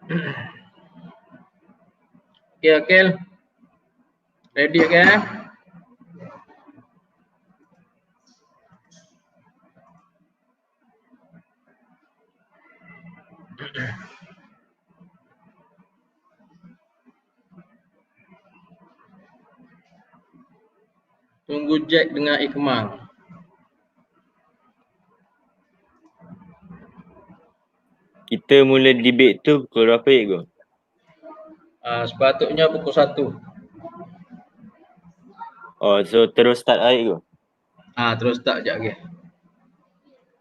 Okay, Akil. Ready again? Tunggu Jack dengan Ikmal. Kita mula debate tu pukul berapa Ego? Sepatutnya pukul 1. Oh, so terus start lah Ego? Terus start sekejap lagi.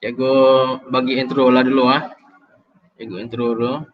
Cikgu bagi intro lah dulu Cikgu intro dulu.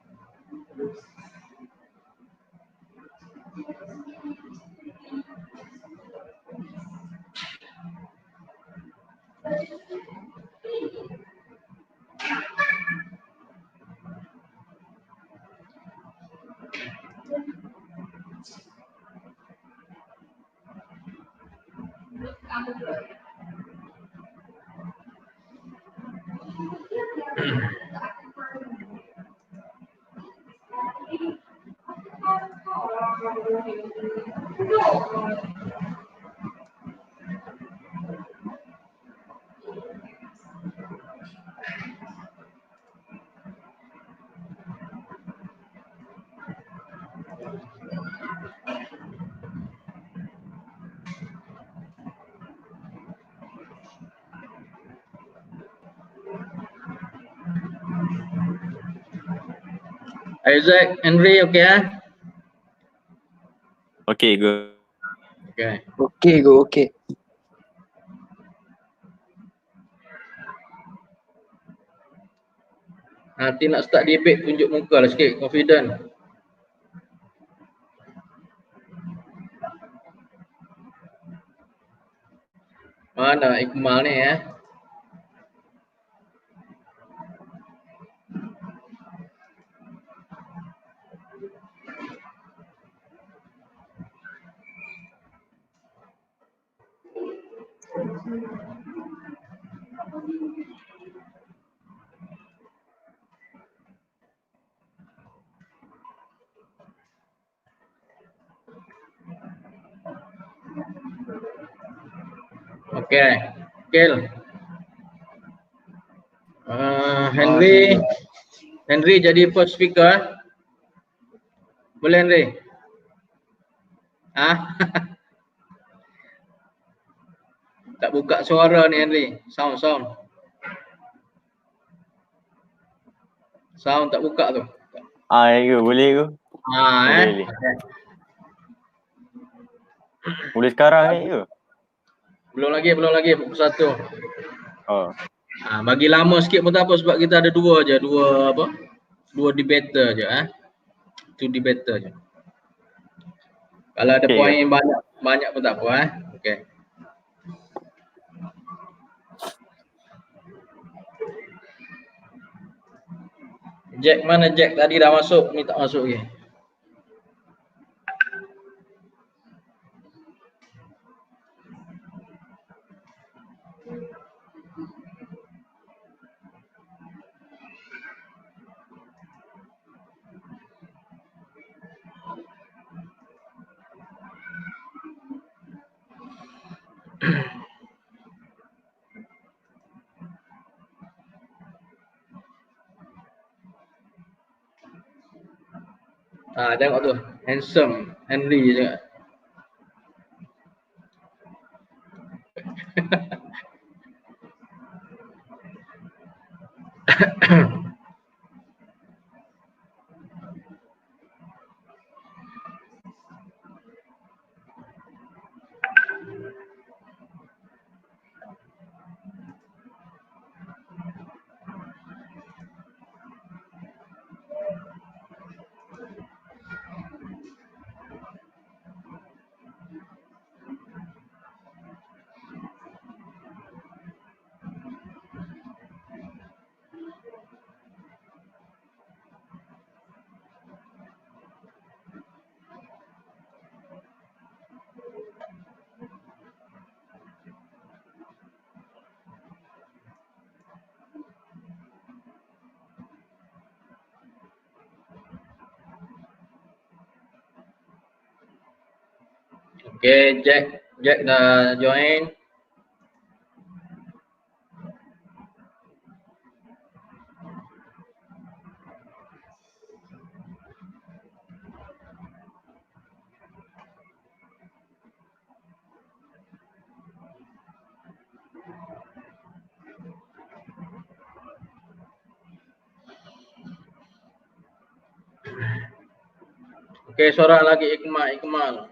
Isaac, Henry, okay Okay, go. Okay. Okay, go. Okay. Nanti nak start debate, tunjuk muka lah sikit, confident. Mana Ikmal ni Okay. Kil. Henry jadi first speaker. Boleh Henry? Tak buka suara ni Henry. Sound. Sound tak buka tu. Ego, boleh Ego? Boleh. Okay. Boleh sekarang Ego? Belum lagi pukul 1. Oh. Bagi lama sikit pun tak apa sebab kita ada dua debater je Two debater je. Kalau ada poin banyak pun tak apa Okay. Jack mana Jack? Tadi dah masuk, ni tak masuk lagi. Tengok tu, handsome Henry je. Okay, Jack dah join. Okay, seorang lagi Ikmal.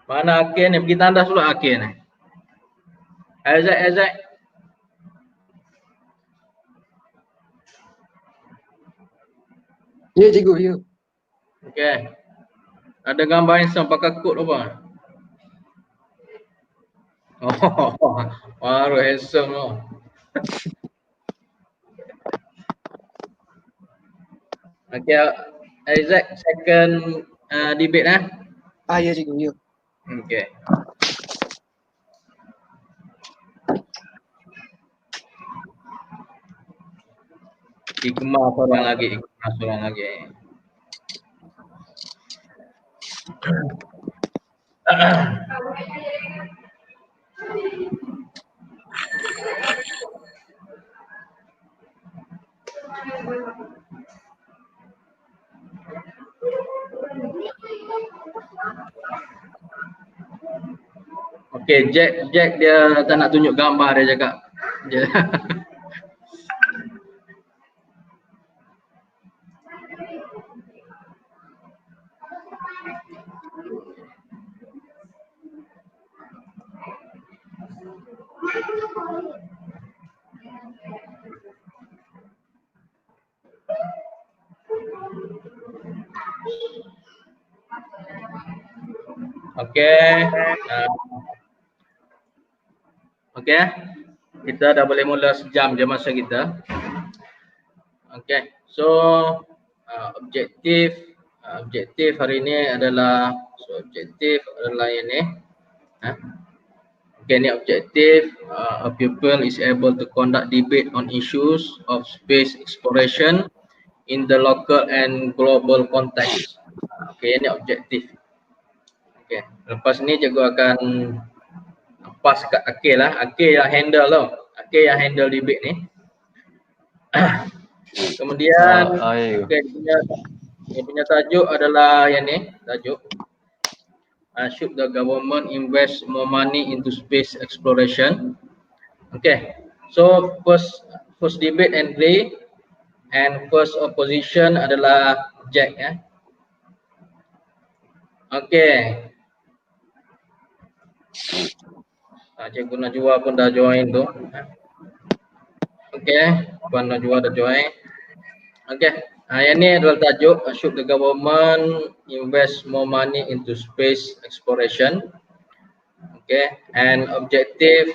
Mana Akin ni? Pergi tandas dulu Akin ni. Azak. Ya, cikgu, ya. Okay. Ada gambar handsome pakai kod apa? Oh, baru handsome tu. Okay, Isaac second debate lah. Ya, cikgu, ya. Okay. Ikmal seorang lagi. Okay, Jack dia tak nak tunjuk gambar dia cakap. Okay. Okay. Kita dah boleh mula sejam je masa kita. Okay. So objektif hari ini adalah yang ni. Okay, ni objektif. A pupil is able to conduct debate on issues of space exploration in the local and global context. Okay, ni objektif. Okay, lepas ni cikgu akan pass kat Akil lah. Akil yang handle tau. Akil yang handle debate ni. Kemudian okay, dia punya tajuk adalah yang ni, tajuk should the government invest more money into space exploration. Okay, so first debate entry and first opposition adalah Jack ya. Okay. Cikgu Najwa pun dah join tu. Okay, Puan Najwa dah join. Okay, yang ni adalah tajuk should the government invest more money into space exploration. Okay, and objective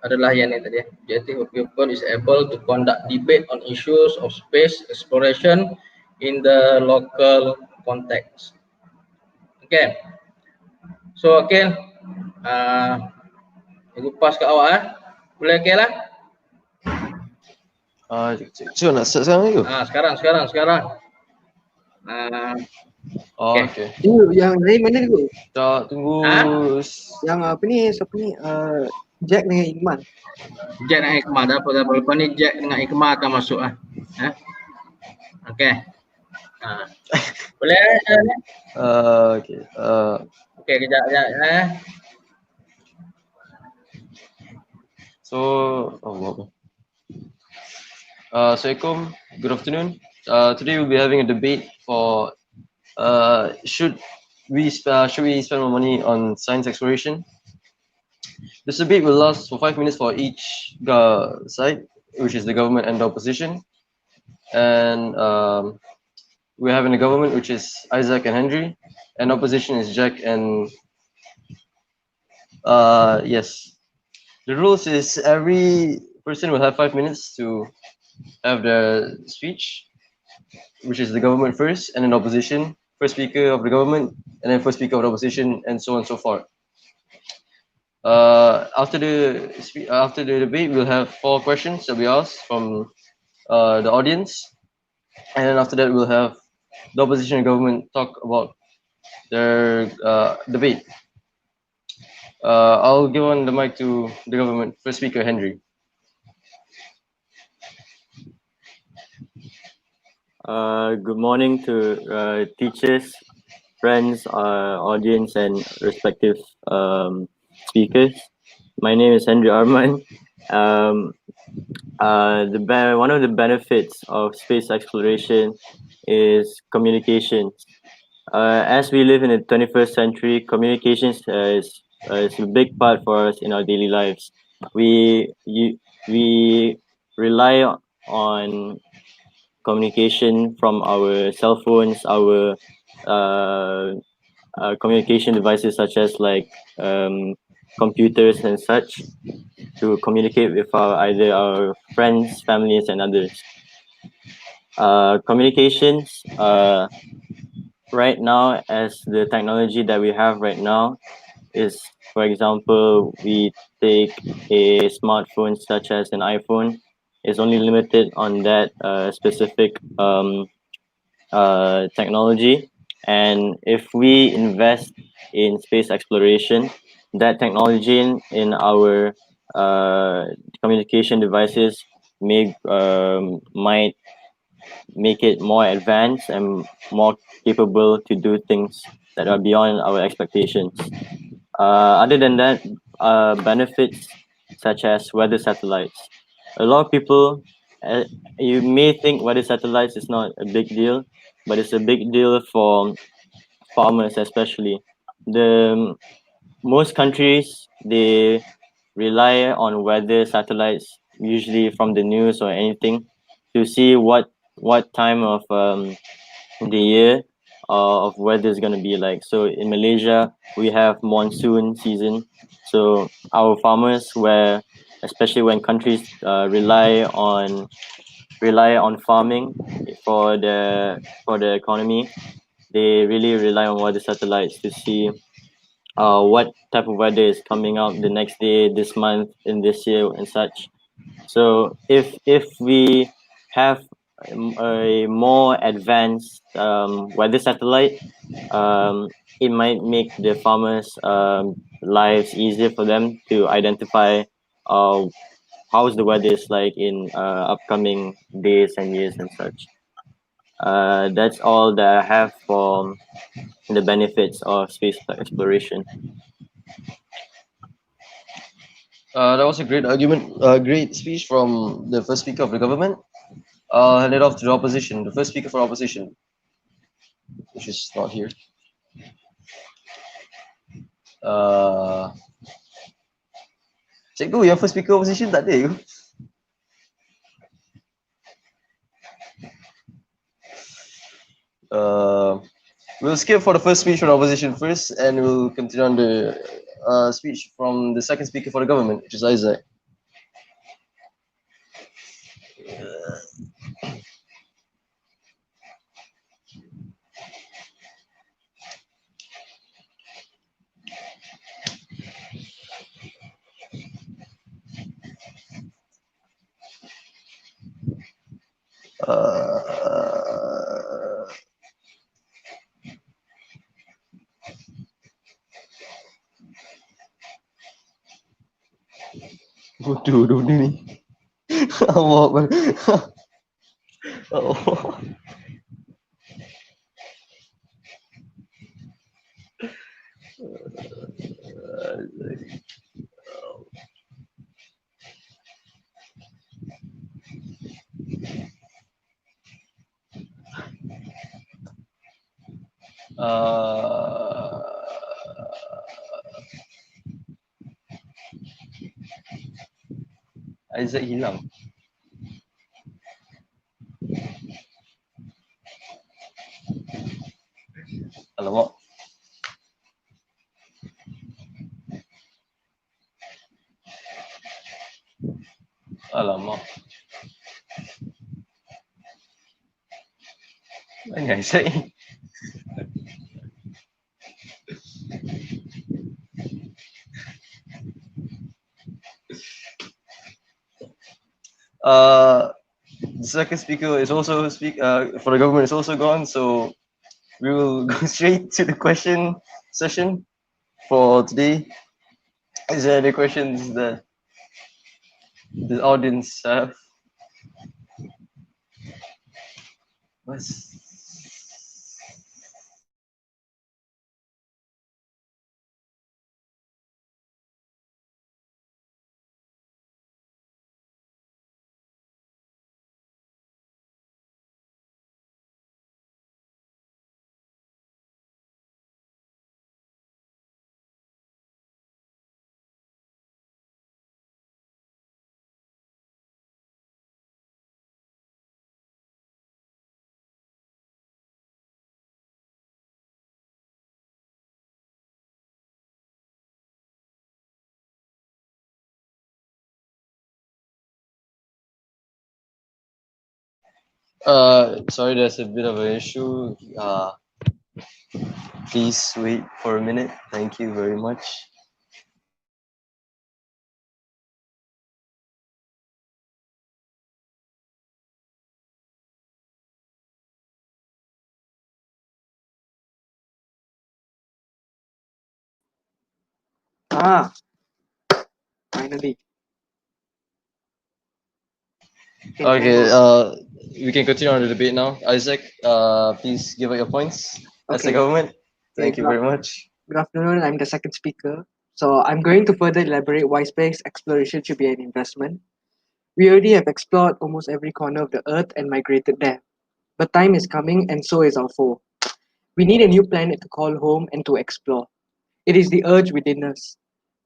adalah yang ni tadi. Objective of pupil is able to conduct debate on issues of space exploration in the local context. Okay, so okay, cikgu pass kat awak boleh okay lah. Cikgu nak start sekarang ke? Sekarang. Okay. Cikgu, yang lain mana cikgu? Tak, tunggu. Yang apa ni, siapa ni? Jack dengan Iqmal. Jack dengan Iqmal dah apa. Lepas ni Jack dengan Iqmal akan masuk lah. Okay. Boleh jalan ni? Okay. Okay, kejap. So, what? Assalamualaikum. Good afternoon. Today we'll be having a debate for should we spend more money on science exploration? This debate will last for 5 minutes for each side, which is the government and the opposition. And we're having a government, which is Isaac and Henry, and opposition is Jack and yes. The rules is every person will have 5 minutes to have their speech, which is the government first, and then opposition, first speaker of the government, and then first speaker of the opposition, and so on and so forth. After the debate, we'll have 4 questions that we ask from the audience, and then after that, we'll have the opposition and government talk about their debate. I'll give on the mic to the government. First speaker, Henry. Good morning to teachers, friends, audience, and respective speakers. My name is Henry Arman. One of the benefits of space exploration is communications. As we live in the 21st century, communications is a big part for us in our daily lives. We rely on communication from our cell phones, our communication devices such as like computers and such to communicate with either our friends, families, and others. Communications right now, as the technology that we have right now is, for example, we take a smartphone such as an iPhone, is only limited on that specific technology. And if we invest in space exploration, that technology in our communication devices might make it more advanced and more capable to do things that are beyond our expectations. Other than that, benefits such as weather satellites. A lot of people, you may think weather satellites is not a big deal, but it's a big deal for farmers, especially. Most countries, they rely on weather satellites, usually from the news or anything, to see what time of the year of weather is going to be like. So in Malaysia, we have monsoon season. So our farmers, where especially when countries rely on farming for the economy, they really rely on weather satellites to see what type of weather is coming out the next day, this month, in this year, and such. So if we have a more advanced weather satellite, it might make the farmers' lives easier for them to identify how's the weather is like in upcoming days and years and such. That's all that I have for the benefits of space exploration. That was a great argument, great speech from the first speaker of the government. I'll hand it off to the opposition, the first speaker for opposition, which is not here. Cikgu, yang first speaker opposition tak ada ke? We'll skip for the first speech from the opposition first, and we'll continue on the speech from the second speaker for the government, which is Isaac. Bodoh benda ni. Allah. Oh. Isaac hilang. Alamak. Alamak. Mana Isaac? The second speaker is also for the government is also gone, so we will go straight to the question session for today. Is there any questions that the audience have? What's sorry, there's a bit of an issue. Please wait for a minute. Thank you very much. Finally. Okay, we can continue on the debate now. Isaac, please give out your points as the Okay. government. Okay, Thank you very much. Good afternoon. I'm the second speaker. So I'm going to further elaborate why space exploration should be an investment. We already have explored almost every corner of the Earth and migrated there. But time is coming, and so is our foe. We need a new planet to call home and to explore. It is the urge within us.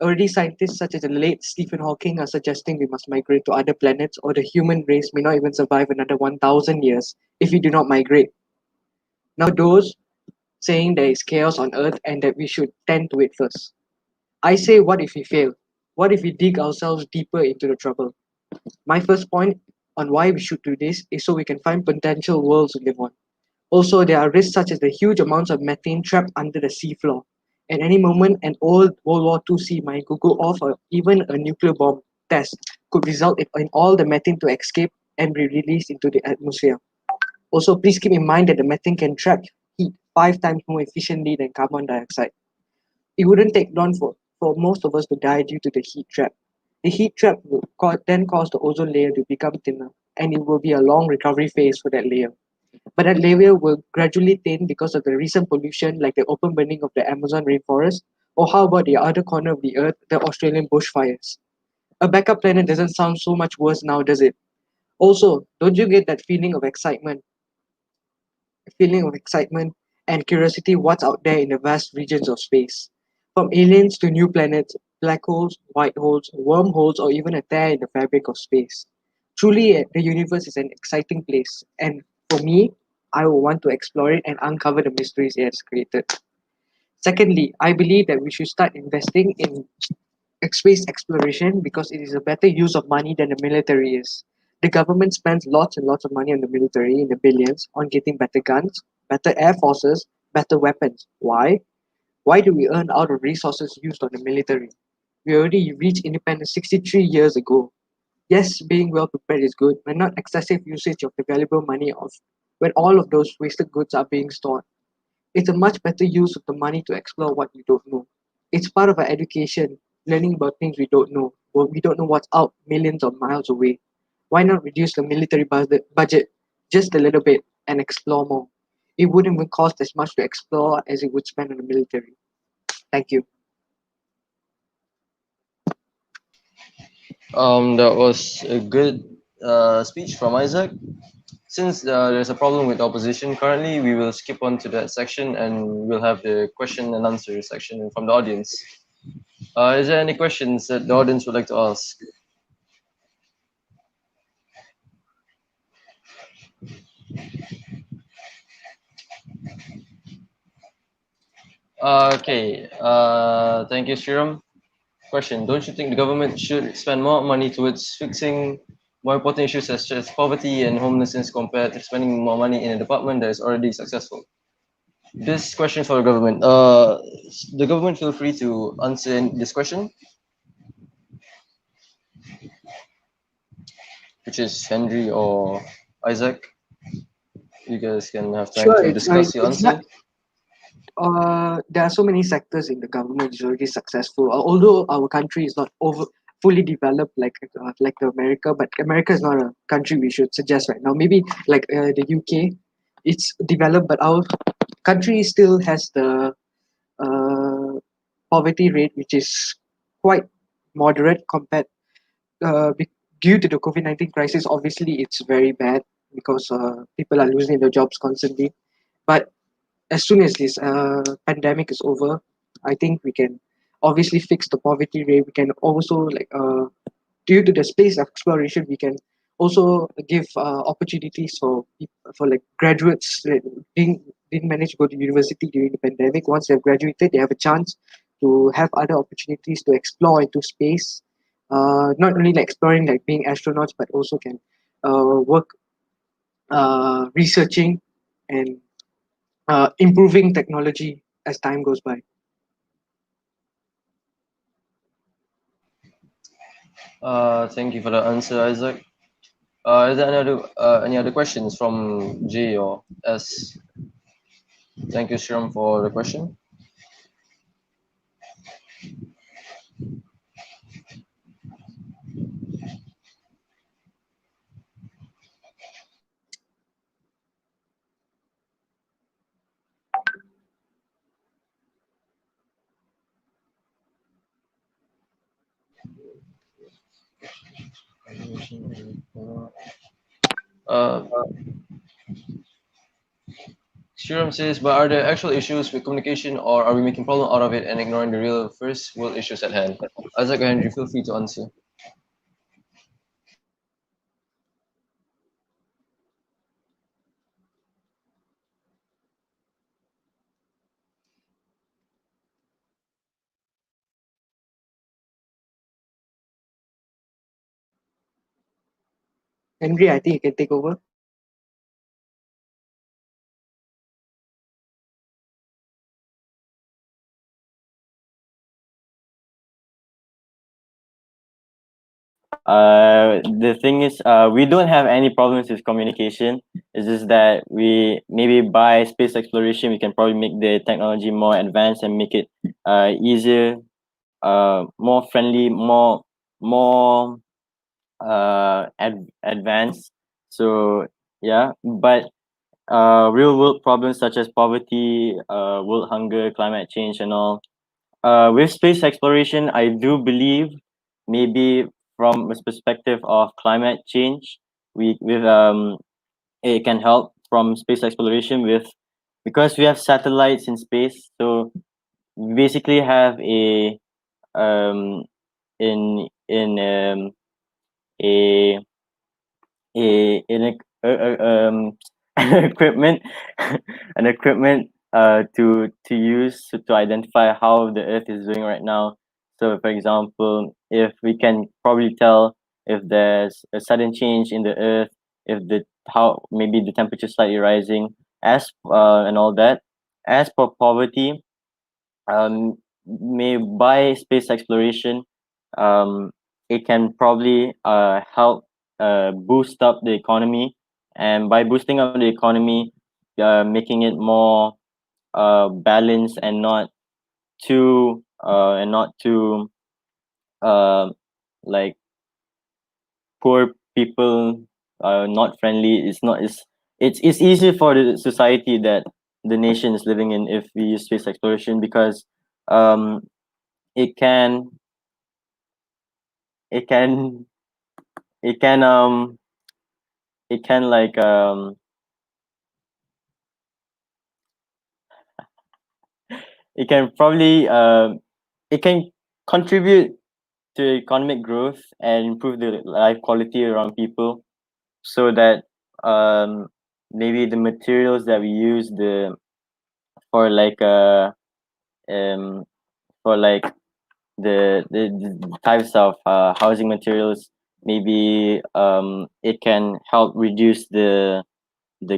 Already, scientists such as the late Stephen Hawking are suggesting we must migrate to other planets, or the human race may not even survive another 1,000 years if we do not migrate. Now, those saying there is chaos on Earth and that we should tend to it first. I say, what if we fail? What if we dig ourselves deeper into the trouble? My first point on why we should do this is so we can find potential worlds to live on. Also, there are risks such as the huge amounts of methane trapped under the seafloor. At any moment, an old World War II sea mine could go off, or even a nuclear bomb test could result in all the methane to escape and be released into the atmosphere. Also, please keep in mind that the methane can trap heat 5 times more efficiently than carbon dioxide. It wouldn't take long for most of us to die due to the heat trap. The heat trap will then cause the ozone layer to become thinner, and it will be a long recovery phase for that layer. But that layer will gradually thin because of the recent pollution, like the open burning of the Amazon rainforest, or how about the other corner of the earth, the Australian bushfires? A backup planet doesn't sound so much worse now, does it? Also, don't you get that feeling of excitement and curiosity what's out there in the vast regions of space? From aliens to new planets, black holes, white holes, wormholes, or even a tear in the fabric of space. Truly, the universe is an exciting place, and for me, I will want to explore it and uncover the mysteries it has created. Secondly, I believe that we should start investing in space exploration because it is a better use of money than the military is. The government spends lots and lots of money on the military in the billions on getting better guns, better air forces, better weapons. Why? Why do we earn out of resources used on the military? We already reached independence 63 years ago. Yes, being well prepared is good, but not excessive usage of the valuable money of when all of those wasted goods are being stored. It's a much better use of the money to explore what we don't know. It's part of our education, learning about things we don't know. Well, we don't know what's out millions of miles away. Why not reduce the military budget just a little bit and explore more? It wouldn't even cost as much to explore as it would spend on the military. Thank you. That was a good speech from Isaac. Since there's a problem with opposition currently, we will skip on to that section and we'll have the question and answer section from the audience. Is there any questions that the audience would like to ask? Okay, thank you, Shiram. Question: don't you think the government should spend more money towards fixing more important issues such as poverty and homelessness compared to spending more money in a department that is already successful? This question is for the government. The government feel free to answer this question, which is Henry or Isaac. You guys can have time Sure, to discuss your it's not. answer. There are so many sectors in the government is already successful. Although our country is not over fully developed like America, but America is not a country we should suggest right now. Maybe like the UK, it's developed, but our country still has the uh, poverty rate which is quite moderate compared due to the COVID-19 crisis. Obviously, it's very bad because people are losing their jobs constantly. But as soon as this pandemic is over, I think we can obviously fix the poverty rate. We can also due to the space exploration, we can also give opportunities for like graduates that didn't manage to go to university during the pandemic. Once they've graduated, they have a chance to have other opportunities to explore into space. Not only like exploring like being astronauts, but also can work researching and improving technology as time goes by. Thank you for the answer, Isaac. Is there any other questions from J or S? Thank you, Shiram, for the question. Uh, Shiram says, but are there actual issues with communication or are we making problem out of it and ignoring the real first world issues at hand? Isaac or Henry, feel free to answer. Henry, I think you can take over. The thing is, we don't have any problems with communication. It's just that we maybe by space exploration, we can probably make the technology more advanced and make it easier, more friendly, more advanced. So yeah, but real world problems such as poverty, world hunger, climate change, and all. With space exploration, I do believe maybe from a perspective of climate change, we with it can help from space exploration with because we have satellites in space, so we basically have a um in a in equipment an equipment to use to identify how the earth is doing right now. So for example, if we can probably tell if there's a sudden change in the earth, if the how maybe the temperature slightly rising as and all that. As for poverty, may by space exploration, um, it can probably help boost up the economy, and by boosting up the economy, making it more balanced and not too uh, like poor people not friendly. It's easier for the society that the nation is living in if we use space exploration because um, it can it can it can like it can probably it can contribute to economic growth and improve the life quality around people, so that maybe the materials that we use for like um for like the types of housing materials, maybe it can help reduce the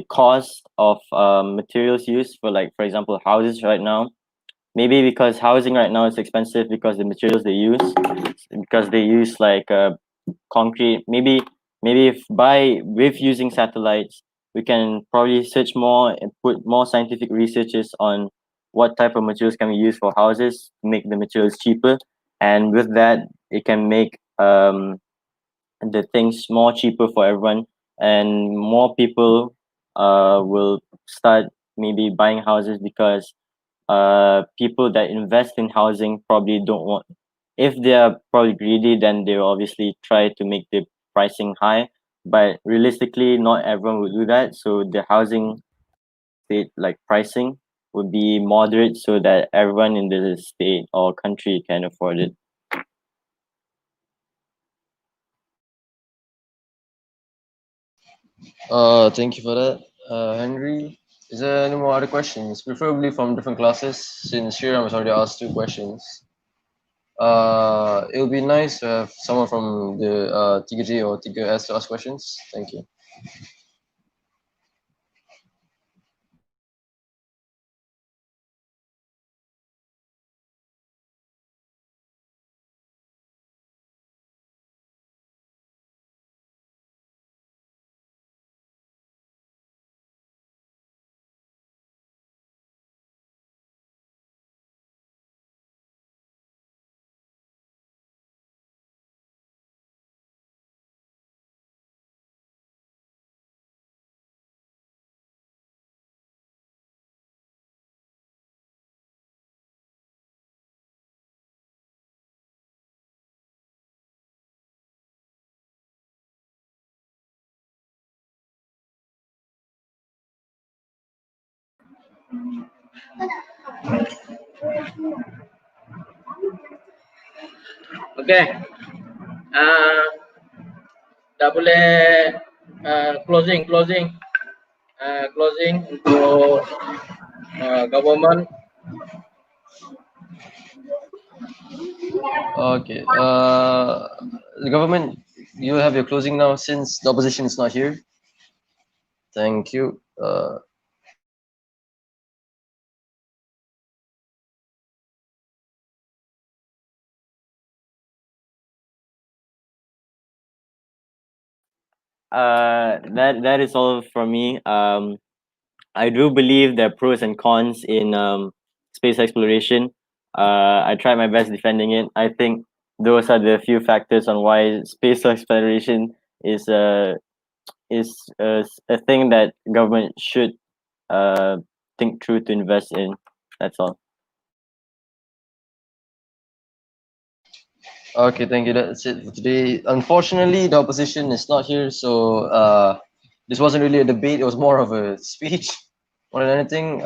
cost of materials used for, like, for example, houses right now. Maybe because housing right now is expensive because the materials they use, because they use like concrete. Maybe if by with using satellites, we can probably search more and put more scientific researches on what type of materials can we use for houses to make the materials cheaper, and with that it can make the things more cheaper for everyone, and more people will start maybe buying houses, because people that invest in housing probably don't want, if they are probably greedy, then they'll obviously try to make the pricing high, but realistically not everyone will do that, so the housing state like pricing would be moderate so that everyone in the state or country can afford it. Thank you for that, Henry. Is there any more other questions, preferably from different classes, since Shriram has already asked 2 questions? It would be nice to have someone from the 3J or 3S to ask questions. Thank you. Okay. Dah boleh closing untuk government. Okay. The government, you have your closing now since the opposition is not here. Thank you. That is all from me. I do believe there are pros and cons in space exploration. I tried my best defending it. I think those are the few factors on why space exploration is a thing that government should think through to invest in. That's all. Okay, thank you. That's it for today. Unfortunately, the opposition is not here, so this wasn't really a debate. It was more of a speech more than anything.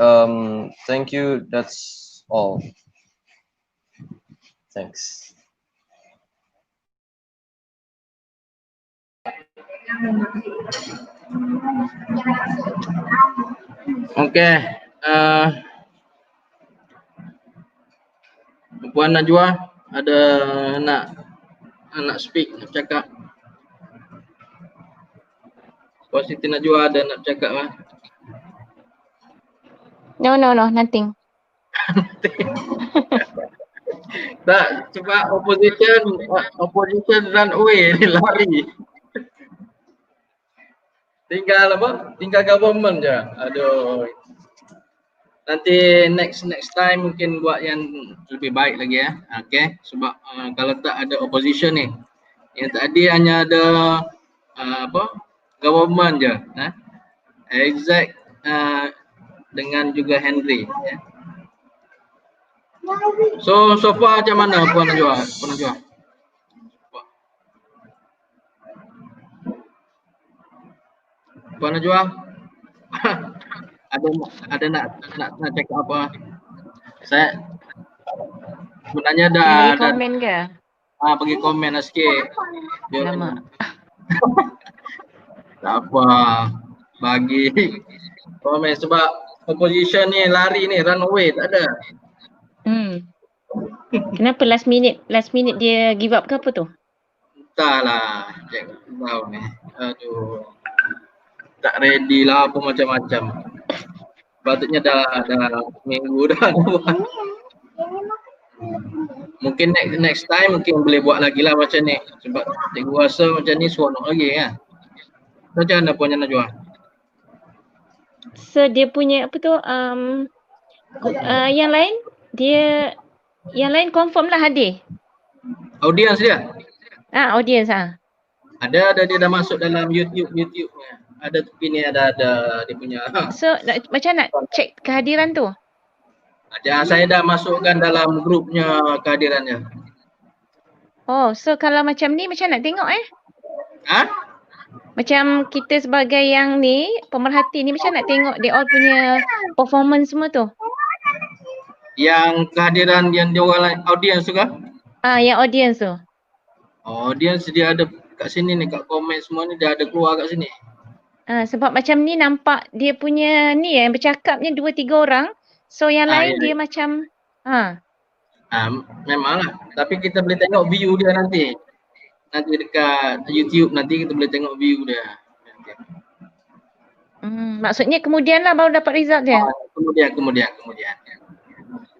Thank you. That's all. Thanks. Okay. Puan Najwa ada nak speak, nak cakap. Puan Siti Najwa ada nak cakap lah. No, nothing. Tak, sebab opposition run away, ni lari. Tinggal apa? Tinggal government je. Aduh. Nanti next time mungkin buat yang lebih baik lagi ya. Okay. Sebab kalau tak ada opposition ni. Yang tadi hanya ada government je. Exact dengan juga Henry. Ya. So far macam mana Puan Najwa? Puan Najwa. ada nak cakap apa? Saya sebenarnya Nak bagi komen ke? bagi komen lah sikit. Alamak. Tak apa. Bagi komen sebab opposition ni lari ni run away tak ada. Kenapa last minute dia give up ke apa tu? Entahlah. Cik tahu ni. Aduh. Tak ready lah apa macam-macam. Patutnya dah minggu dah buat. Mungkin next time mungkin boleh buat lagi lah macam ni. Sebab cikgu rasa macam ni seronok lagi kan. Macam mana Puan Najwa? So dia punya apa tu yang lain confirm lah hadir. Audience dia? Audience Ada dia dah masuk dalam YouTube-nya. Ada tapi ni ada dia punya. So macam nak check kehadiran tu? Saya dah masukkan dalam grupnya kehadirannya. Oh, so kalau macam ni macam nak tengok Ha? Macam kita sebagai yang ni, pemerhati ni macam nak tengok dia all punya performance semua tu? Yang kehadiran yang dia orang lain, audience tu kah? Yang audience tu. Audience dia ada kat sini ni, kat komen semua ni dia ada keluar kat sini. Sebab macam ni nampak dia punya ni yang bercakapnya 2-3 orang. So yang lain dia macam memanglah. Tapi kita boleh tengok view dia nanti. Nanti dekat YouTube nanti kita boleh tengok view dia. Maksudnya kemudian lah baru dapat result dia? Kemudian.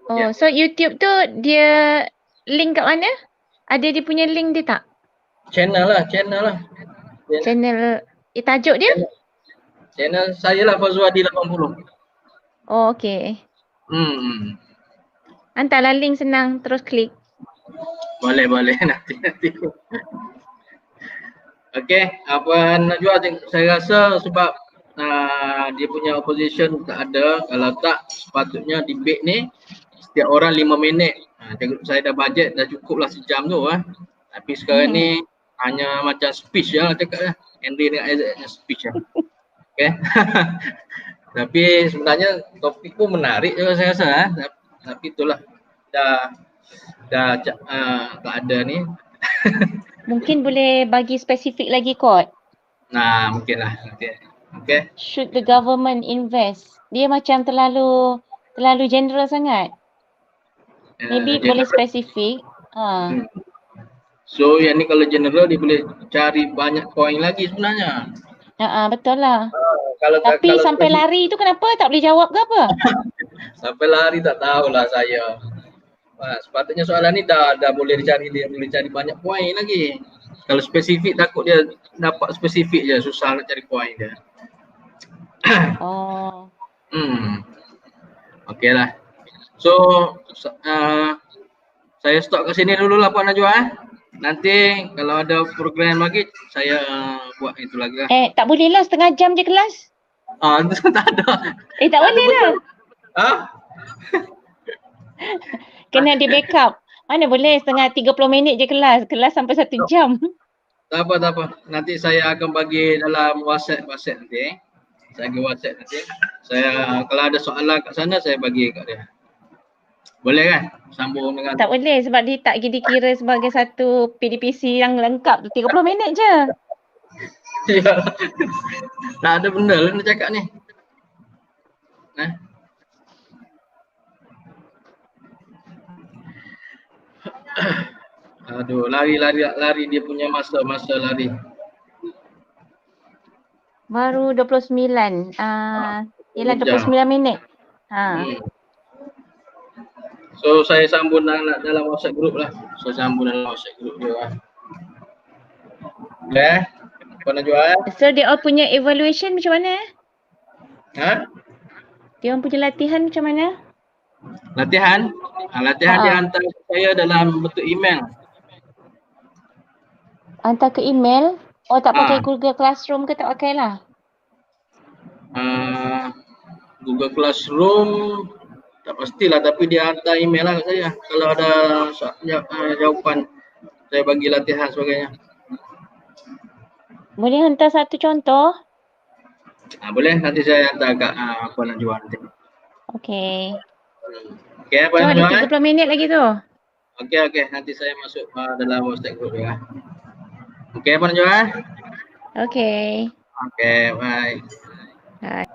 Oh, so YouTube tu dia link kat mana? Ada dia punya link dia tak? Channel lah. Channel, tajuk dia? Channel saya lah Fazwadi 80. Oh, okay. Hantarlah link senang, terus klik. Boleh nanti. Okey, apa Najwa, saya rasa sebab dia punya opposition tak ada. Kalau tak sepatutnya debate ni setiap orang 5 minit. Saya dah bajet dah cukup lah sejam tu Tapi sekarang ni hanya macam speech je lah cakap lah. Henry dengan Isaac speech lah. Okay. Tapi sebenarnya topik pun menarik juga saya rasa Tapi itulah dah tak ada ni. Mungkin boleh bagi spesifik lagi kot. Mungkin lah. Okay. Should the government invest? Dia macam terlalu general sangat. Maybe boleh spesifik. So yang ni kalau general dia boleh cari banyak poin lagi sebenarnya. Betul lah. Tapi kalau sampai lari tu kenapa tak boleh jawab ke apa? Sampai lari tak tahulah saya. Sepatutnya soalan ni dah boleh dicari, dia boleh cari banyak poin lagi. Kalau spesifik takut dia dapat spesifik je, susah nak cari poin dia. Okey lah. So saya stop kat sini dulu lah Puan Najwa. Nanti kalau ada program lagi saya buat itu lagi lah. Tak boleh lah, setengah jam je kelas. Tak ada. Tak boleh lah. Kena di backup. Mana boleh setengah 30 minit je kelas sampai 1 jam. Tak apa. Nanti saya akan bagi dalam WhatsApp nanti. Saya bagi WhatsApp nanti. Kalau ada soalan kat sana saya bagi kat dia. Boleh kan? Sambung dengan. Tak boleh sebab dia tak dikira sebagai satu PDPC yang lengkap tu. 30 minit je. Ya. Tak ada benda lah nak cakap ni. Aduh, lari dia punya masa lari. Baru 29. Ialah 29 minit. So saya sambung dalam WhatsApp group lah. Dia. Okay. Puan Najwa. So dia all punya evaluation macam mana? Dia orang punya latihan macam mana? Latihan dia hantar ke saya dalam bentuk email. Hantar ke email? Oh tak pakai Google Classroom ke tak pakai lah? Google Classroom tak pastilah tapi dia hantar email lah ke saya. Kalau ada jawapan saya bagi latihan sebagainya. Boleh hantar satu contoh? Boleh nanti saya hantar kat Puan Najwa nanti. Okey. Okey, So Puan ada Najwa. 30 minit lagi tu. Okey, nanti saya masuk dalam WhatsApp group ya. Okey, Puan Najwa. Okey. Okey, bye. Bye.